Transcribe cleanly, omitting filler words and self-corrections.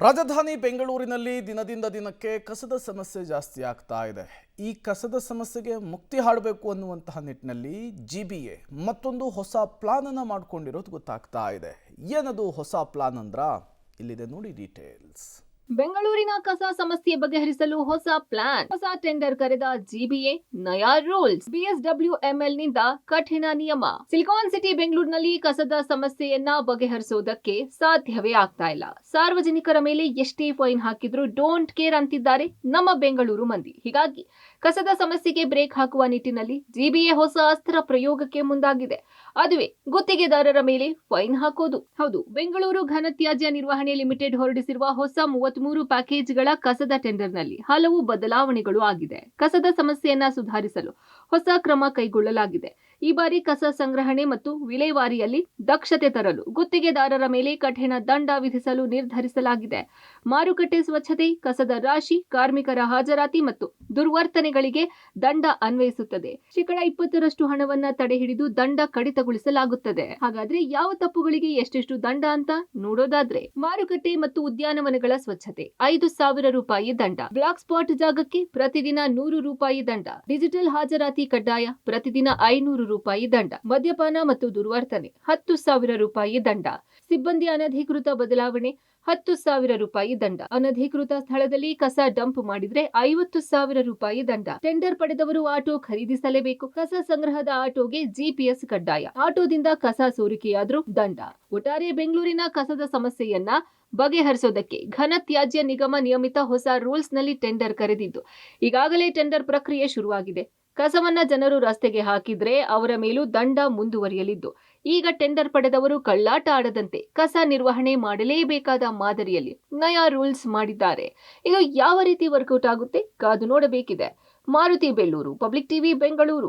ರಾಜಧಾನಿ ಬೆಂಗಳೂರಿನಲ್ಲಿ ದಿನದಿಂದ ದಿನಕ್ಕೆ ಕಸದ ಸಮಸ್ಯೆ ಜಾಸ್ತಿ ಆಗ್ತಾ ಇದೆ. ಈ ಕಸದ ಸಮಸ್ಯೆಗೆ ಮುಕ್ತಿ ಹಾಡಬೇಕು ಅನ್ನುವಂತಹ ನಿಟ್ಟಿನಲ್ಲಿ ಜಿಬಿಎ ಮತ್ತೊಂದು ಹೊಸ ಪ್ಲಾನ್ ಅನ್ನು ಮಾಡಿಕೊಂಡಿರೋದು ಗೊತ್ತಾಗ್ತಾ ಇದೆ. ಏನದು ಹೊಸ ಪ್ಲಾನ್ ಅಂದ್ರ ಇಲ್ಲಿದೆ ನೋಡಿ ಡೀಟೇಲ್ಸ್. ಬೆಂಗಳೂರಿನ ಕಸ ಸಮಸ್ಯೆ ಬಗೆಹರಿಸಲು ಹೊಸ ಪ್ಲಾನ್, ಹೊಸ ಟೆಂಡರ್ ಕರೆದ ಜಿಬಿಎ, ನಯಾ ರೂಲ್ಸ್, ಬಿಎಸ್ಡಬ್ಲ್ಯೂಎಂಎಲ್ ನಿಂದ ಕಠಿಣ ನಿಯಮ. ಸಿಲಿಕಾನ್ ಸಿಟಿ ಬೆಂಗಳೂರಿನಲ್ಲಿ ಕಸದ ಸಮಸ್ಯೆಯನ್ನ ಬಗೆಹರಿಸುವುದಕ್ಕೆ ಸಾಧ್ಯವೇ ಆಗ್ತಾ ಇಲ್ಲ. ಸಾರ್ವಜನಿಕರ ಮೇಲೆ ಎಷ್ಟೇ ಫೈನ್ ಹಾಕಿದ್ರು ಡೋಂಟ್ ಕೇರ್ ಅಂತಿದ್ದಾರೆ ನಮ್ಮ ಬೆಂಗಳೂರು ಮಂದಿ. ಹೀಗಾಗಿ ಕಸದ ಸಮಸ್ಯೆಗೆ ಬ್ರೇಕ್ ಹಾಕುವ ನಿಟ್ಟಿನಲ್ಲಿ ಜಿಬಿಎ ಹೊಸ ಅಸ್ತ್ರ ಪ್ರಯೋಗಕ್ಕೆ ಮುಂದಾಗಿದೆ. ಅದುವೇ ಗುತ್ತಿಗೆದಾರರ ಮೇಲೆ ಫೈನ್ ಹಾಕೋದು. ಹೌದು, ಬೆಂಗಳೂರು ಘನತ್ಯಾಜ್ಯ ನಿರ್ವಹಣೆ ಲಿಮಿಟೆಡ್ ಹೊರಡಿಸಿರುವ ಹೊಸ 33 ಪ್ಯಾಕೇಜ್ಗಳ ಕಸದ ಟೆಂಡರ್ನಲ್ಲಿ ಹಲವು ಬದಲಾವಣೆಗಳು ಆಗಿದೆ. ಕಸದ ಸಮಸ್ಯೆಯನ್ನ ಸುಧಾರಿಸಲು ಹೊಸ ಕ್ರಮ ಕೈಗೊಳ್ಳಲಾಗಿದೆ. ಈ ಬಾರಿ ಕಸ ಸಂಗ್ರಹಣೆ ಮತ್ತು ವಿಲೇವಾರಿಯಲ್ಲಿ ದಕ್ಷತೆ ತರಲು ಗುತ್ತಿಗೆದಾರರ ಮೇಲೆ ಕಠಿಣ ದಂಡ ವಿಧಿಸಲು ನಿರ್ಧರಿಸಲಾಗಿದೆ. ಮಾರುಕಟ್ಟೆ ಸ್ವಚ್ಛತೆ, ಕಸದ ರಾಶಿ, ಕಾರ್ಮಿಕರ ಹಾಜರಾತಿ ಮತ್ತು ದುರ್ವರ್ತನೆಗಳಿಗೆ ದಂಡ ಅನ್ವಯಿಸುತ್ತದೆ. 20% ಹಣವನ್ನ ತಡೆ ಹಿಡಿದು ದಂಡ ಕಡಿತಗೊಳಿಸಲಾಗುತ್ತದೆ. ಹಾಗಾದ್ರೆ ಯಾವ ತಪ್ಪುಗಳಿಗೆ ಎಷ್ಟೆಷ್ಟು ದಂಡ ಅಂತ ನೋಡೋದಾದ್ರೆ, ಮಾರುಕಟ್ಟೆ ಮತ್ತು ಉದ್ಯಾನವನಗಳ ಸ್ವಚ್ಛತೆ 5,000 ರೂಪಾಯಿ ದಂಡ, ಬ್ಲಾಕ್ ಸ್ಪಾಟ್ ಜಾಗಕ್ಕೆ ಪ್ರತಿದಿನ 100 ರೂಪಾಯಿ ದಂಡ, ಡಿಜಿಟಲ್ ಹಾಜರಾತಿ ಕಡ್ಡಾಯ, ಪ್ರತಿದಿನ 500 ರೂಪಾಯಿ ದಂಡ, ಮದ್ಯಪಾನ ಮತ್ತು ದುರ್ವರ್ತನೆ 10,000 ರೂಪಾಯಿ ದಂಡ, ಸಿಬ್ಬಂದಿ ಅನಧಿಕೃತ ಬದಲಾವಣೆ 10,000 ರೂಪಾಯಿ ದಂಡ, ಅನಧಿಕೃತ ಸ್ಥಳದಲ್ಲಿ ಕಸ ಡಂಪ್ ಮಾಡಿದ್ರೆ 50,000 ರೂಪಾಯಿ ದಂಡ, ಟೆಂಡರ್ ಪಡೆದವರು ಆಟೋ ಖರೀದಿಸಲೇಬೇಕು, ಕಸ ಸಂಗ್ರಹದ ಆಟೋಗೆ ಜಿಪಿಎಸ್ ಕಡ್ಡಾಯ, ಆಟೋದಿಂದ ಕಸ ಸೋರಿಕೆಯಾದ್ರೂ ದಂಡ. ಒಟ್ಟಾರೆ ಬೆಂಗಳೂರಿನ ಕಸದ ಸಮಸ್ಯೆಯನ್ನ ಬಗೆಹರಿಸೋದಕ್ಕೆ ಘನ ತ್ಯಾಜ್ಯ ನಿಗಮ ನಿಯಮಿತ ಹೊಸ ರೂಲ್ಸ್ ನಲ್ಲಿ ಟೆಂಡರ್ ಕರೆದಿದ್ದು ಈಗಾಗಲೇ ಟೆಂಡರ್ ಪ್ರಕ್ರಿಯೆ ಶುರುವಾಗಿದೆ. ಕಸವನ್ನ ಜನರು ರಸ್ತೆಗೆ ಹಾಕಿದ್ರೆ ಅವರ ಮೇಲೂ ದಂಡ ಮುಂದುವರಿಯಲಿದ್ದು, ಈಗ ಟೆಂಡರ್ ಪಡೆದವರು ಕಳ್ಳಾಟ ಆಡದಂತೆ ಕಸ ನಿರ್ವಹಣೆ ಮಾಡಲೇಬೇಕಾದ ಮಾದರಿಯಲ್ಲಿ ನಯಾ ರೂಲ್ಸ್ ಮಾಡಿದ್ದಾರೆ. ಇದು ಯಾವ ರೀತಿ ವರ್ಕೌಟ್ ಆಗುತ್ತೆ ಕಾದು ನೋಡಬೇಕಿದೆ. Maruti Bellur, public TV, Bengaluru.